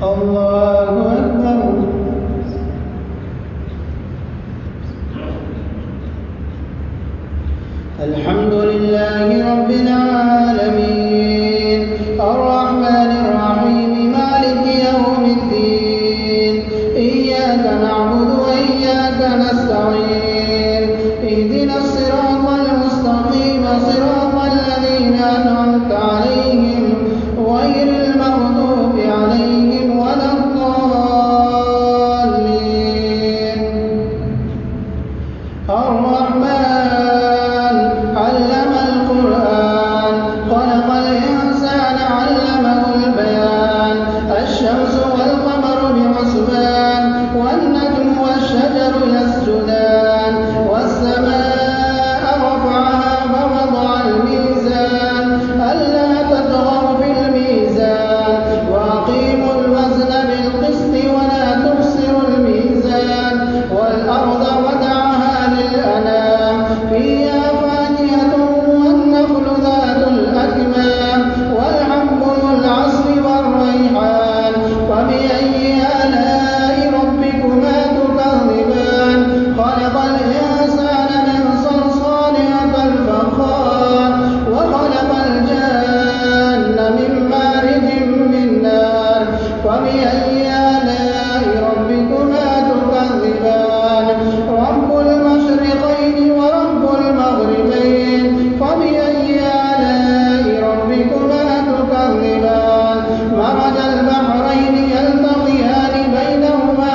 الله أكبر. الحمد لله رب العالمين الرحمن الرحيم مالك يوم الدين إياك نعبد وإياك نستعين اهدنا الصراط المستقيم صراط الذين أنعمت عليهم غير المغضوب عليهم ولا الضالين. الرحمن علم القرآن خلق الإنسان علمه البيان الشمس والقمر بحسبان والنجم والشجر يسجدان والسماء رفعها فوضع الميزان ألا تطغوا في الميزان وأقيموا الوزن بالقسط ولا تخسروا الميزان والأرض وضعها للأنام فيها فاكهة والنخل ذات الأكمام والحب ذو العصف والريحان فبأي آلاء ربكما تكذبان خلق الإنسان من صلصال كالفخار وخلق الجان من مارج من نار فبأي آلاء ربكما تكذبان رب المشرقين ورب المغربين فبأي آلاء ربكما تكذبان مرج البحرين يلتقيان بينهما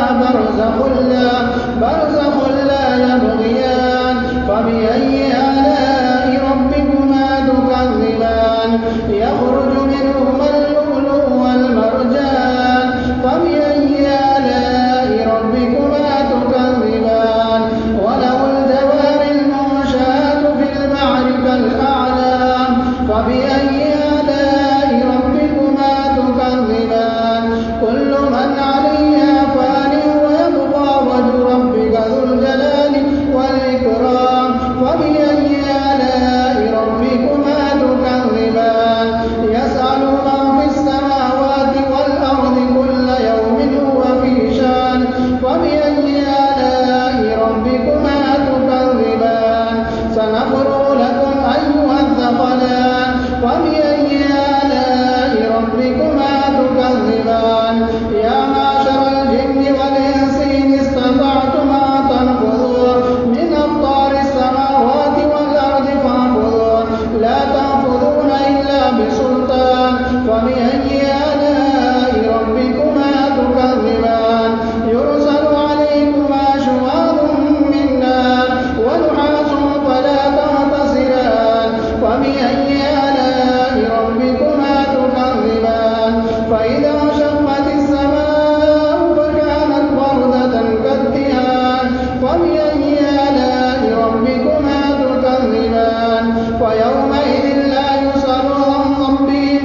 برزخ لا يبغيان فبأي آلاء ربكما تكذبان يخرج منهما اللؤلؤ والمرجان فبأي آلاء ربكما تكذبان وله الجوار المنشآت في البحر كالأعلام فبأي آلاء ربكما تكذبان كل من عليها فان ويبقى وجه ربك ذو الجلال والإكرام فبأي آلاء ربكما تكذبان يسأل من في السماوات والأرض كل يوم هو في شان فبأي آلاء ربكما تكذبان سنفرغ لكم أيها الثقلان فبأي آلاء ربكما تكذبان يا معشر الجن والإنس إن استطعتم أن تنفذوا من أقطار السماوات والأرض فانفذوا لا تنفذون إلا بسلطان فبأي آلاء ربكما تكذبان يرسل عليكما شواظ من نار ونحاس فلا تنتصران فبأي آلاء ربكما تكذبان فإذا انشقت السماء فكانت وردة كالدهان فبأي آلاء ربكما تكذبان فيومئذ لا يسأل عن ذنبه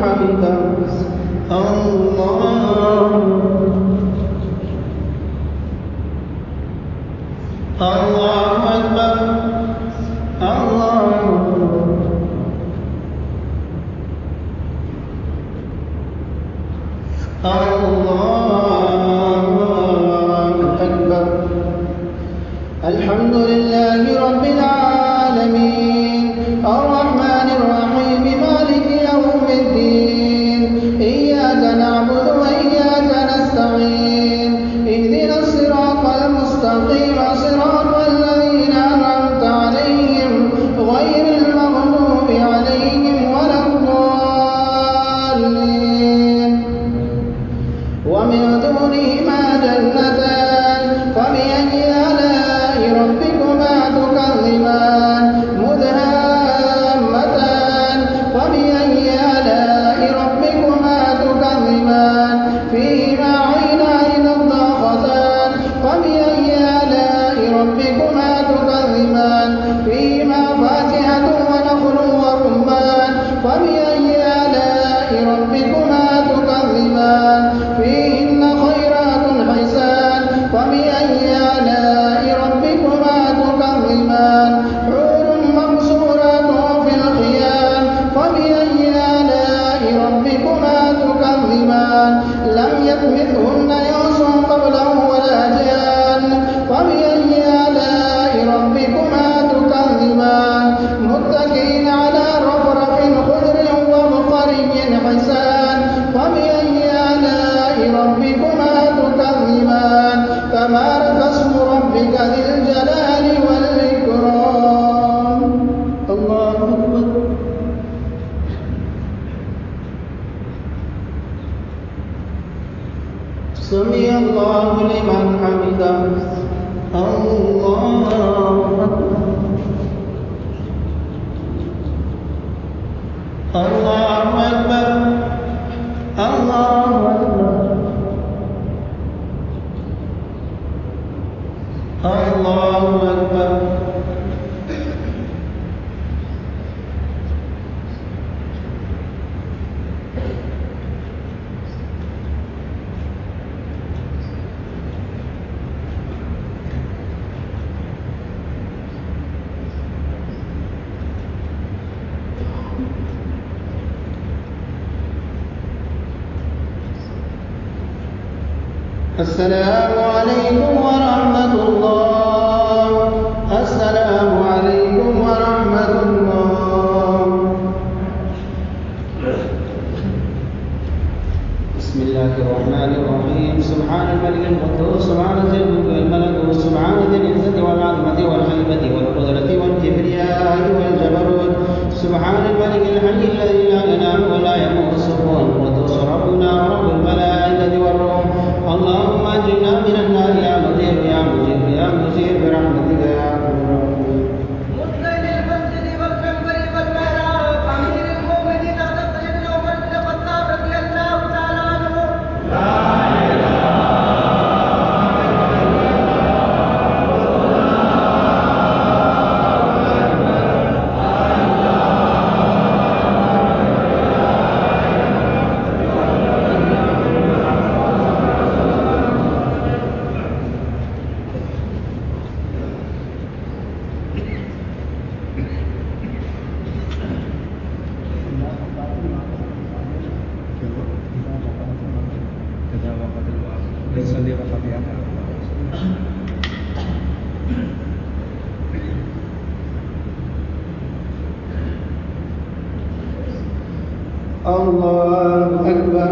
حمده الله أكبر الله أكبر الحمد لله رب العالمين الرحمن الرحيم مالك يوم الدين إياك نعبد وإياك نستعين اهدنا الصراط المستقيم صراط الذين أنعمت عليهم غير المغضوب عليهم ولا الضالين ومن دونهما جنتان فبأي آلاء ربكما تكذبان مدهامتان فبأي آلاء ربكما تكذبان فيهما عينان نضاختان فبأي آلاء ربكما تكذبان فيهما فاكهة ونخل ورمان فبأي آلاء ربكما تكذبان فيهن خيرات حسان فبأي آلاء ربكما تكذبان حور مقصورات في الخيام فبأي آلاء ربكما تكذبان لم يطمثهن إنس قبله ولا جان فبأي آلاء ربكما تكذبان متكئين على رفرف خضر ومطري حسان فبأي آلاء ربكما تكذبان تبارك اسم ربك ذي الجلال والإكرام الله أكبر سمع الله لمن حمده الله أكبر الله أكبر الله أكبر الله أكبر السلام عليكم ورحمة الله السلام عليكم ورحمة الله بسم الله الرحمن الرحيم سبحان الملك القدوس سبحان ذي الملك والملكوت سبحان ذي العزة والعظمة والهيبة والقدرة والكبرياء والجبروت سبحان الملك الحي الذي لا ينام ولا يموت سبحانه القدوس ربنا ورب الملائكة والروح اللهم اجعلنا من النار يا مجيب يا مجيب يا مجيب برحمتك يا ارحم الراحمين مسلم المسجد والمنبر والمحراب امير المؤمنين سيدنا عمر بن الخطاب رضي الله تعالى عنه لا الله أكبر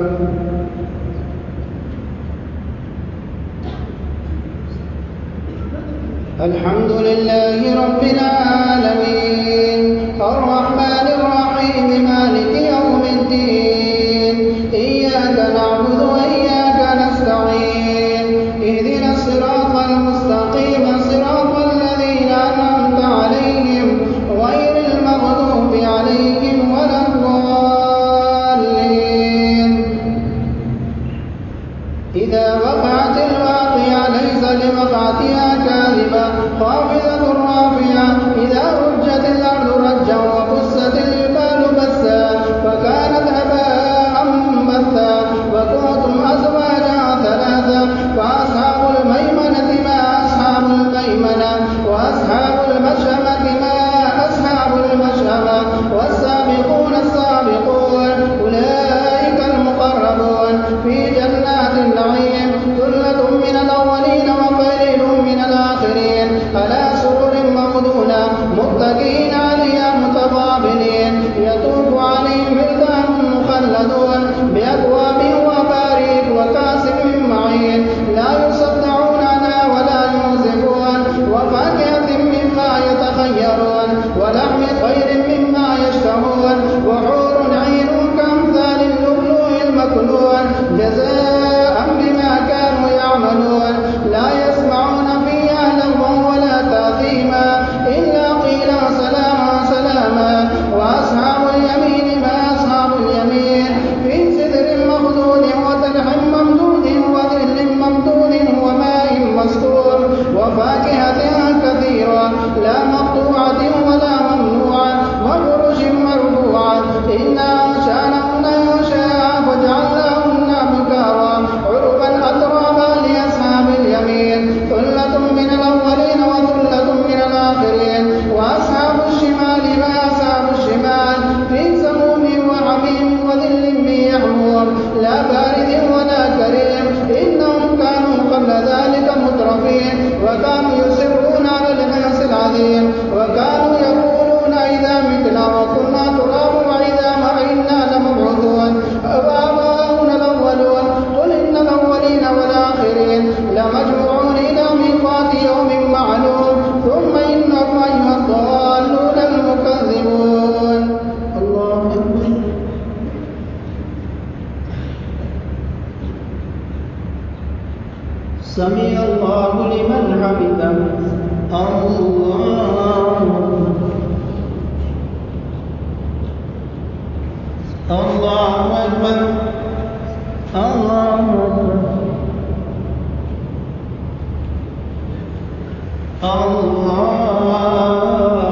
الحمد لله رب العالمين الرحمن الرحيم مالك يوم الدين إياك نعبد وإياك نستعين اهدنا الصراط المستقيم صراط الذين أنعمت عليهم غير المغضوب عليهم ولا الضالين إذا وقعت الواقعة ليس لوقعتها كاذبة خافضة رافعة إذا رجت الأرض رجا وبست الجبال بسا فكانت هباء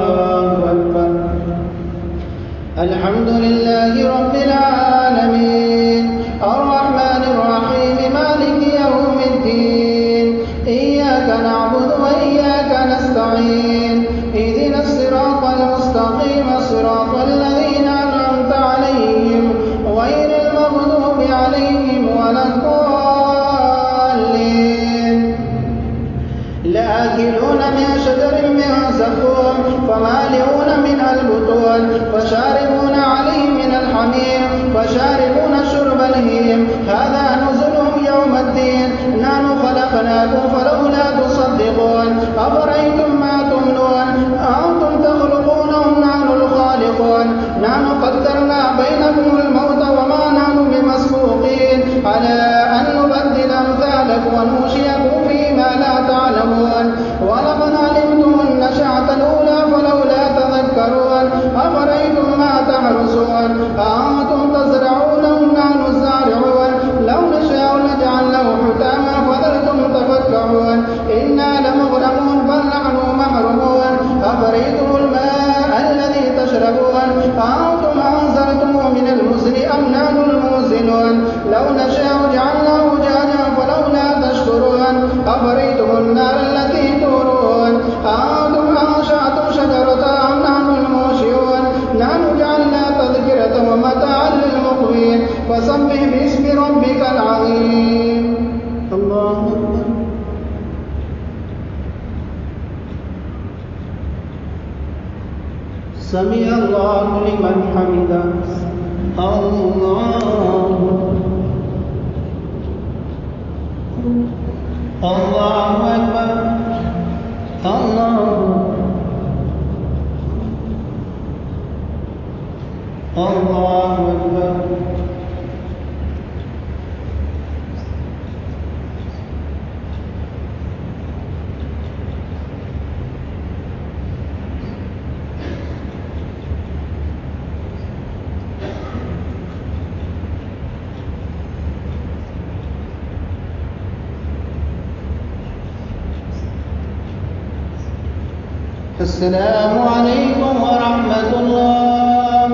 الله أكبر. الحمد لله رب العالمين الرحمن الرحيم مالك يوم الدين إياك نعبد وإياك نستعين اهدنا الصراط المستقيم صراط الذين أنعمت عليهم غير المغضوب عليهم ولا الضالين. لآكلون من شجر من زقوم فمالئون منها البطون فشاربون عليه من الحميم فشاربون شرب الهيم هذا نزلهم يوم الدين نحن خلقناكم فلولا تصدقون أفرأيتم ما تمنون أأنتم تخلقونه نحن الخالقون نحن قدرنا بينكم الموت وما نحن بمسبوقين على أن نبدل أمثالكم وننشئكم فيما لا تعلمون ولقد علمتم النشأة الأولى فلولا تذكرون أفرأيتم ما تحرثون أأنتم تزرعونه نحن الزارعون لو نشاء لجعلناه حطاما فظلتم تفكرون إنا لمغرمون بل نحن محرومون أفرأيتم الماء الذي تشربون أأنتم أنزلتموه من المزن أم نحن المنزلون لو نشاء جعلناه جاجا فلولا تشكرون أفرأيتم النار التي تورون أأنتم أنشأتم شجرتها أم نحن المنشئون نحن جعلنا تذكرة ومتاعا للمقوين فسبح باسم ربك العظيم. الله أكبر. سمع الله لمن حمده. الله أكبر. الله أكبر. السلام عليكم ورحمة الله.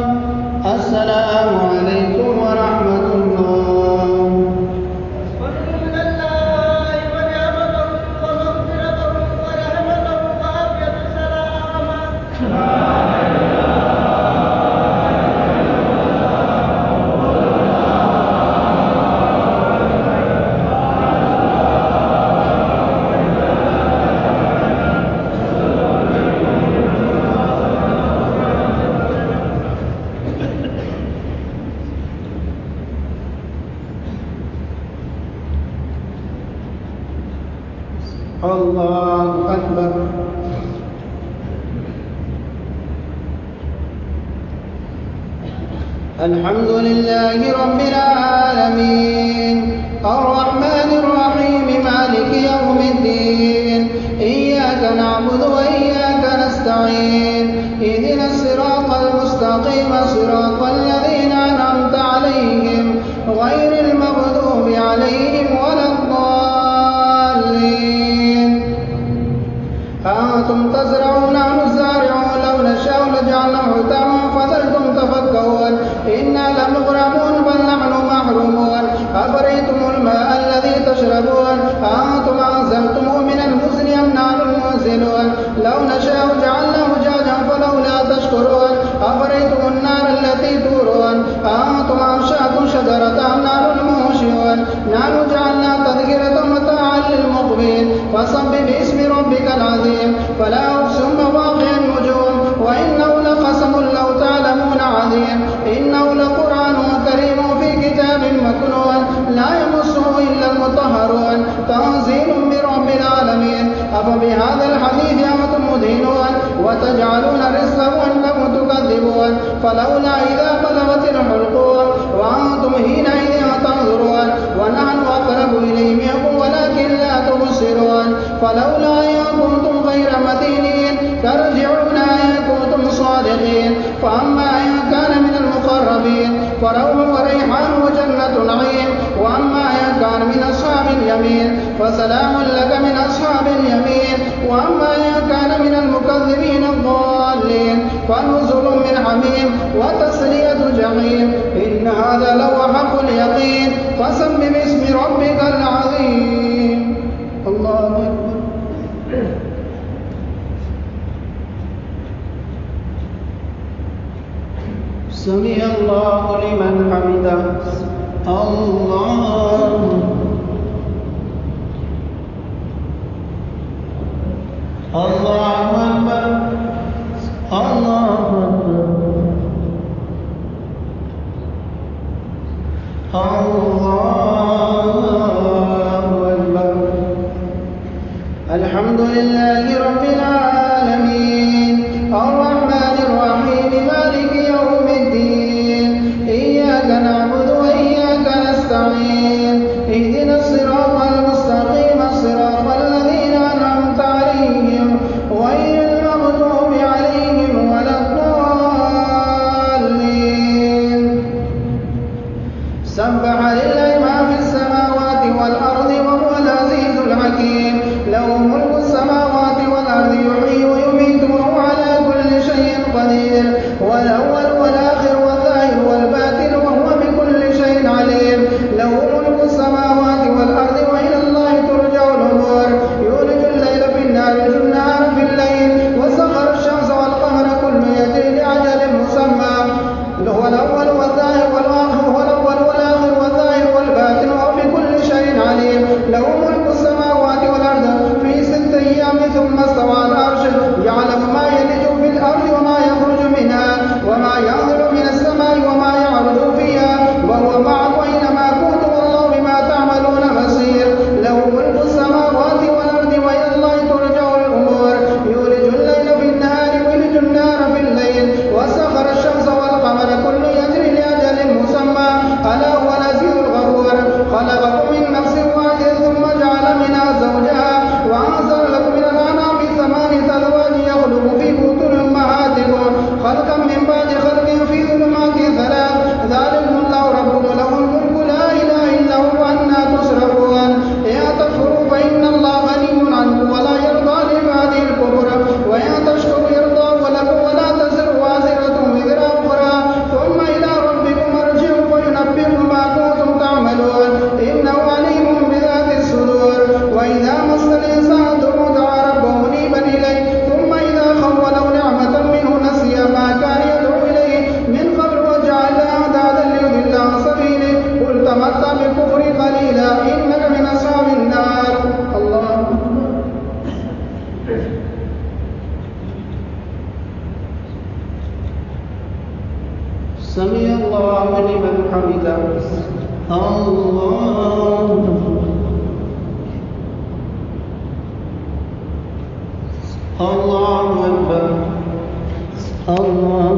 السلام عليكم ورحمة الله. ومن الله ونعمته ومغفرته ورحمته وعافية سلامة. الله أكبر. الحمد لله رب العالمين الرحمن الرحيم مالك يوم الدين إياك نعبد وإياك نستعين اهدنا الصراط المستقيم صراط الذين أنعمت عليهم غير المغضوب عليهم ولا الضالين. أأنتم تزرعون نحن الزارعون لو نشاء لجعلناه حطاما فظلتم تفكرون إنا لمغرمون بل نحن محرومون أفرأيتم الماء الذي تشربون أأنتم أنزلتموه من المزن أم نحن المنزلون لو نشاء جعلناه جاجا فلولا تشكرون أفرأيتم النار التي تورون أأنتم أنشأتم شجرتها أم نحن المنشئون نحن جعلنا تذكرة متاعا للمقوين فسبح باسم ربك العظيم. فلا أقسم بواقع النجوم وإنه لقسم لو تعلمون عظيم إنه لقرآن كريم في كتاب مكنون لا يمسه إلا المطهرون تنزيل من رب العالمين. أفبهذا الحديث أنتم مدهنون وتجعلون رزقكم أنكم تكذبون فلولا إذا بلغت الحلقوم وأنتم حينئذ تنظرون ونحن أقرب إليه منكم ولكن لا تبصرون فلولا إن كنتم غير مدينين ترجعون إن كنتم صادقين. فأما إن كان من المقربين فروح وريحان وجنة نعيم وأما إن كان من أصحاب اليمين فسلام لك من أصحاب اليمين وأما إن الرحيم إن هذا لهو حق اليقين فسبح باسم ربك العظيم. الله أكبر. سمع الله لمن حمده. الله الله أكبر. الله أكبر. الله أكبر. الحمد لله رب العالمين الرحمن الرحيم مالك يوم الدين إياك نعبد وإياك نستعين اهدنا الصراط المستقيم صراط الذين أنعمت عليهم غير المغضوب عليهم ولا الضالين. سبح لله ما في السماوات والأرض وهو العزيز الحكيم له ملك السماوات والأرض يحيي ويميت وهو على كل شيء قدير والأول والآخر والظاهر والباطن وهو بكل شيء عليم له ملك السماوات والأرض وإلى الله ترجع الأمور يولج الليل في النهار يولج النهار في الليل وسخر الشمس والقمر كل يجري لأجل مسمى له الأول والظاهر والآخر والأول والآخر والظاهر والباطن وهو بكل شيء عليم له ملك السماوات والأرض في 6 أيام ثم استوى على العرش يعلم ما يلج في الأرض وما يخرج منها وما ينزل من السماء وما يعرج فيها وهو معكم أينما كنتم والله بما تعملون بصير له ملك السماوات والأرض وإلى الله ترجع الأمور يولج الليل في النهار ويولج النهار في الليل وسخر الشمس والقمر كل يجري لأجل مسمى ألا هو العزيز الغفور خلقكم من نفس واحدة ثم جعل منها زوجها وأنزل لكم من الأنعام 8 أزواج يخلق في بطون أمهاتكم خلقا من بعد خلق في ظلمات 3 ذلكم الله ربكم له الملك لا إله إلا هو أنى تصرفون إن تكفروا فإن الله غني عنكم ولا يرضى لعباده الكفر وإن تشكروا يرضى ولكم ولا تزر وازرة وزر أخرى ثم إلى ربكم مرجعكم فينبئكم ما كنتم تعملون إنه عليم بذات الصدور وإذا مس الإنسان ضر دعا ربه منيبا إليه ثم إذا خوله نعمة منه نسي ما كان يدعو إليه من قبل وجعل أندادا ليضل عن سبيله قل تمتع بالكفر قليلا إنك من أصحاب النار. الله سمع الله لمن حمده. الله الله أكبر. الله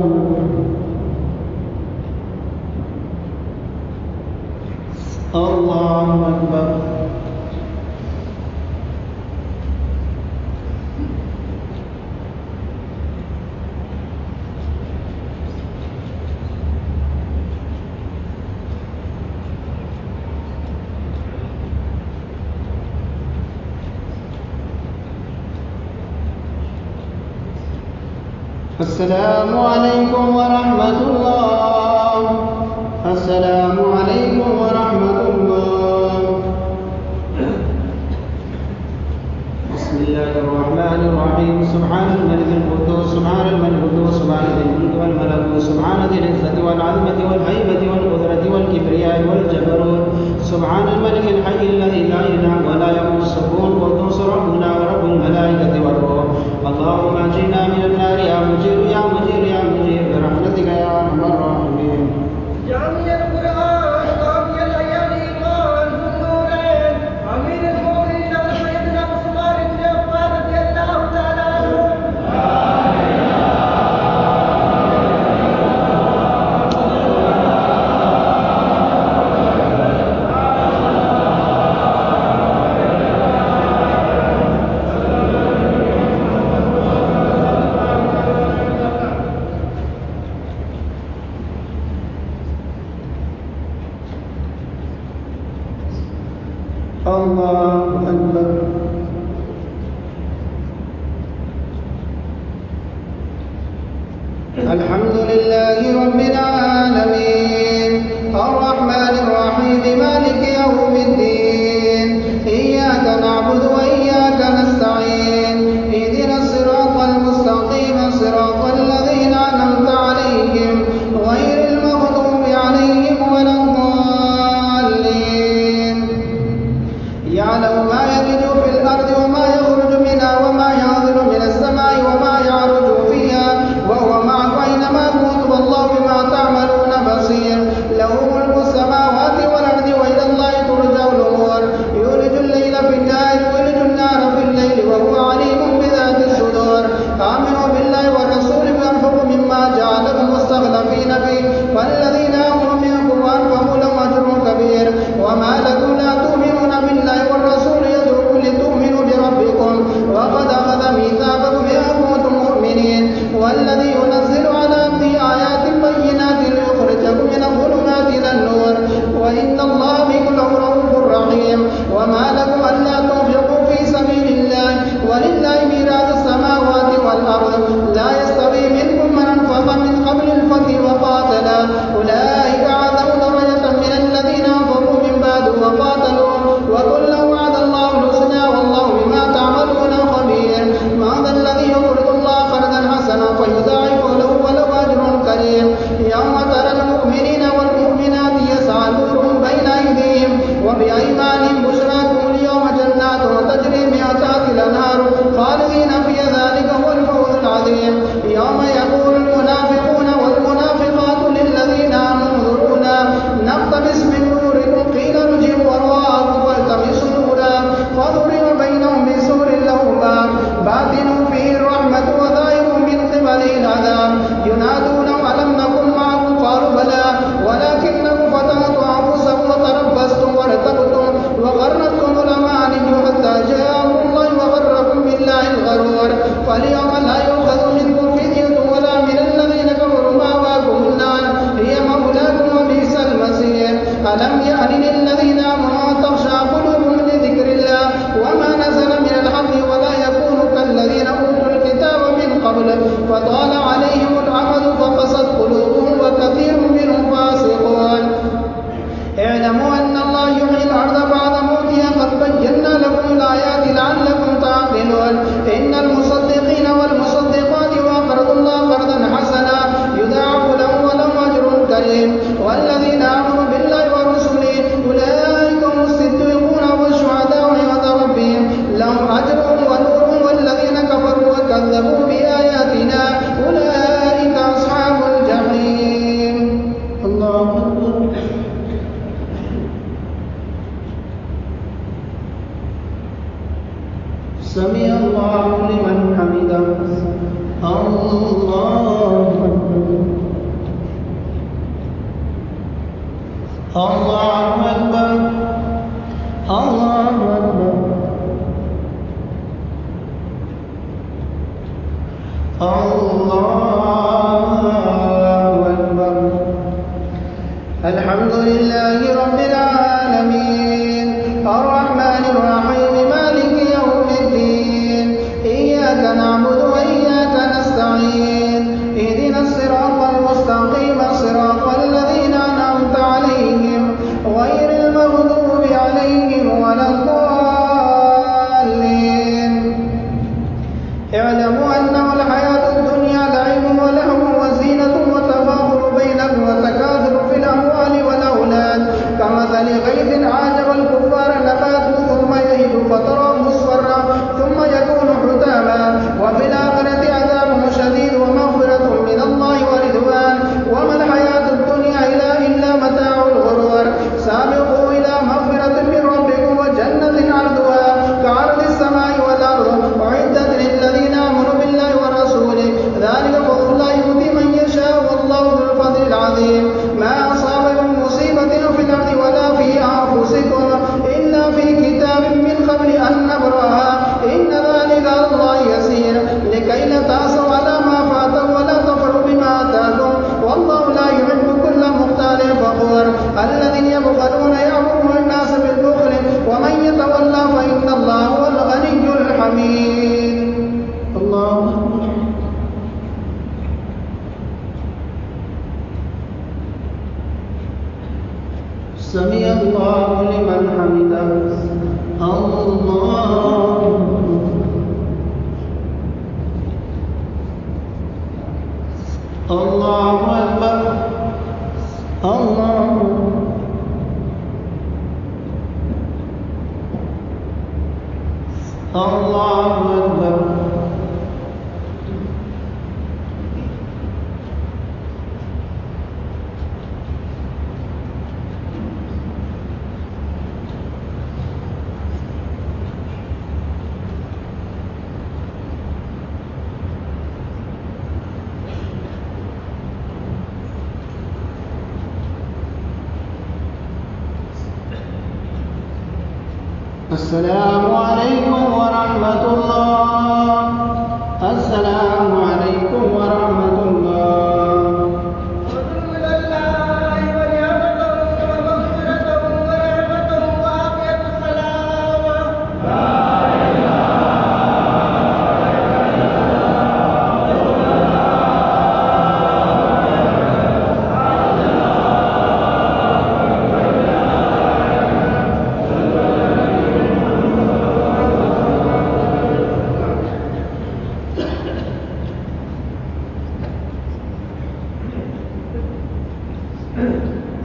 الله أكبر. السلام عليكم ورحمة الله. السلام عليكم ورحمة الله. بسم الله الرحمن الرحيم سبحان الملك القدوس سبحان الملك القدوس سبحان ذي الملك والملكوت سبحان ذي العزة والعظمة والهيبة والقدرة والكبرياء والجبروت سبحان الملك الحي الذي لا ينام ولا يموت السكون قدوس ربنا ورب الملائكة والروح. اللهم أنجنا من النار يا مجير يا مجير يا مجير برحمتك يا أرحم الراحمين. جامع القرآن قاضي الأيام إيمان النورين أمير المؤمنين سيدنا عثمان بن عفان رضي الله تعالى عنه. الحمد لله رب العالمين الرحمن الرحيم مالك يوم الدين إياك نعبد وإياك نستعين اهدنا الصراط المستقيم صراط الذين أنعمت عليهم غير المغضوب عليهم ولا الضالين يعلم ما يلج في الأرض وما يخرج منها وما ينزل من السماء وما يعرج فيها وهو معكم أينما كنتم والله بما تعملون بصير له ملك السماوات والأرض وإلى الله ترجع الأمور يولج الليل في النهار ويولج النهار في الليل وهو عليم بذات الصدور آمنوا بالله والرسول وأنفقوا مما جعلكم مستخلفين فيه والذين آمنوا منكم وأنفقوا لهم أجر كبير وما لكم لا تؤمنون بالله والرسول يدعوكم لتؤمنوا بربكم وقد أخذ ميثاقكم إن كنتم مؤمنين والذي ينزل على عبده آيات بينات ليخرجكم من الظلمات إلى النور وإن الله بكم لرؤوف رحيم وما لكم ألا تنفقوا في سبيل الله ولله ميراث السماوات والأرض لا يستوي منكم من أنفق من قبل الفتح وقاتل أولئك أعظم درجة من الذين أنفقوا من بعد وقاتلوا وكلا وعد الله الحسنى والله بما تعملون خبير من ذا الذي يقرض الله قرضا حسنا فيضاعف له وله أجر كريم يوم ترى المؤمنين والمؤمنات يسعى نورهم بين أيديهم وبأيمانهم بشراكم اليوم جنات تجري من تحتها الأنهار خالدين في ذلك هو الفوز العظيم يوم يقول المنافقون والمنافقات للذين آمنوا انظرونا نقتبس من نوركم قيل ارجعوا وراءكم فالتمسوا نورا فضرب بينهم بسور له باب باطن فيه الرحمة وظاهر من قبله العذاب ينادونهم ألم نكن معكم قالوا بلى ولكنكم فتنتم أنفسكم وتربصتم وارتبتم وغرتكم الأماني حتى جاءكم الله وغركم بالله الغرور فاليوم لا يؤخذ منكم فدية ولا من الذين كفروا مأواكم النار هي مولاكم وبئس المصير ألم يأن للذين آمنوا أن تخشع قلوبهم لذكر الله وما نزل من الحق ولا يكونوا كالذين أوتوا الكتاب من قبل فطال عليهم الأمد فقست قلوبهم وكثير منهم فاسقون اعلموا أن الله يحيي الأرض بعد موتها قد بينا لكم الآيات لعلكم تعقلون إن المصدقين والمصدقات وأقرضوا الله قرضا حسنا يضاعف لهم ولهم أجر كريم والذين آمنوا بالله ورسله أولئك هم الصديقون والشهداء عند ربهم لهم أجرهم ونورهم والذين كفروا وكذبوا بآياتنا أولئك أصحاب الجحيم الله أكبر سمع الله لمن حمده الله أكبر الله أكبر الله أكبر الله أكبر الحمد لله رب العالمين الرحمن الرحيم مالك يوم الدين إياك نعبد وإياك نستعين اهدنا الصراط المستقيم صراط الذين أنعمت عليهم غير المغضوب عليهم ولا الضالين اعلموا أنه الحياة الدنيا لعب ولهو وزينة وتفاخر بينكم وتكاثر في الأموال والأولاد كمثل غيث أعجب الكفار نباته ثم يهيج فتراه مصفرا ثم يكون حطاما وفي لمن حمده. الله أكبر. الله أكبر. السلام عليكم ورحمة الله. السلام عليكم ورحمة الله. وذل الله ونعمته ومغفرته ورحمته وعافية السلامة.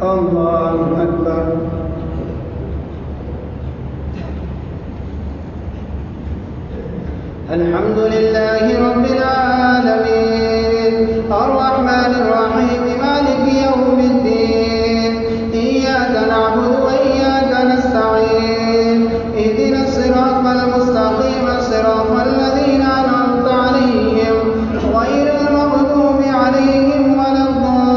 الله أكبر. الحمد لله رب العالمين الرحمن الرحيم مالك يوم الدين إياك نعبد وإياك نستعين اهدنا الصراط المستقيم صراط الذين أنعمت عليهم غير المغضوب عليهم ولا الضالين.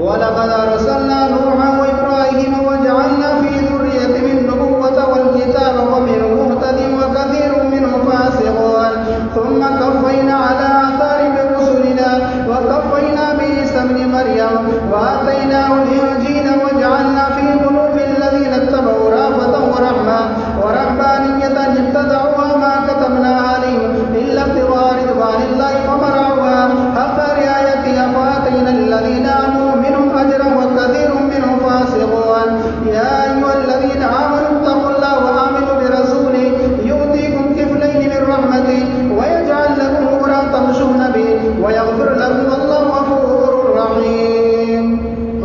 ولقد أرسلنا نوحا وإبراهيم وجعلنا في ذريتهم النبوة والكتاب ومنهم مهتد وكثير منهم فاسقون ثم كفينا على آثارهم برسلنا وكفينا بعيسى ابن مريم وآتيناه الإنجيل وجعلنا في قلوب الذين اتبعوا رأفة ورحمة ورهبانية ابتدعوها ما كتبنا عليهم إلا ابتغاء رضوان الله فمرعوها حق رعايتها فآتينا الذين آمنوا منهم أجرا وكثير منهم فاسقون. يا أيها الذين آمنوا اتقوا الله وآمنوا برسوله يؤتيكم كفلين من رحمته ويجعل لكم نورا تمشون به ويغفر لكم والله غفور رحيم.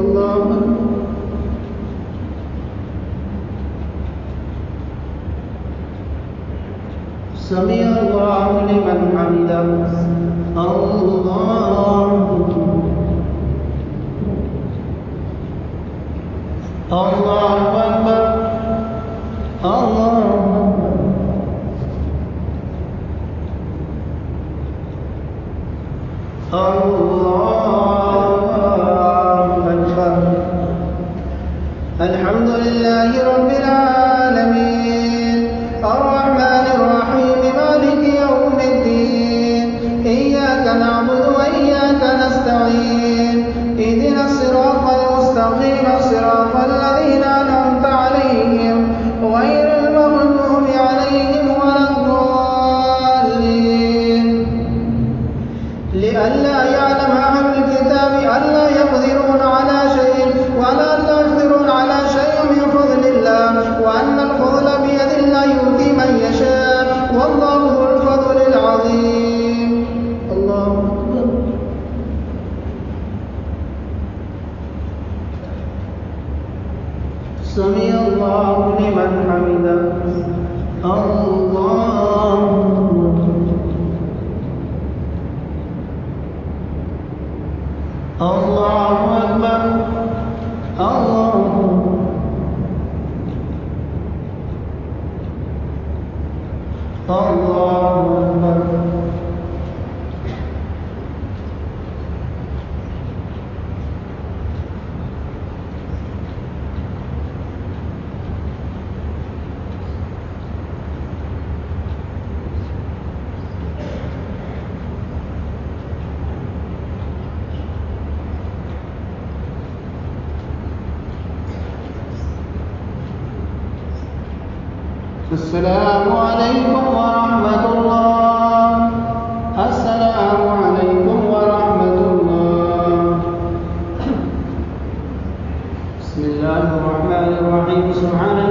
الله سمع الله لمن حمده. الله أكبر. الله أكبر. الحمد لله رب العالمين الرحمن الرحيم مالك يوم الدين إياك نعبد وإياك نستعين اهدنا الصراط المستقيم صراط الذين أنعمت عليهم غير المغضوب عليهم ولا الضالين. لئلا يعلم أهل الكتاب ألا يقدرون على شيء ولا يقدرون على شيء من فضل الله وأن الفضل بيد الله يؤتي من يشاء والله ذو الفضل العظيم. الله أكبر. سمع الله لمن حمده. الله أكبر. الله أكبر. السلام عليكم ورحمة الله. السلام عليكم ورحمة الله. سبحان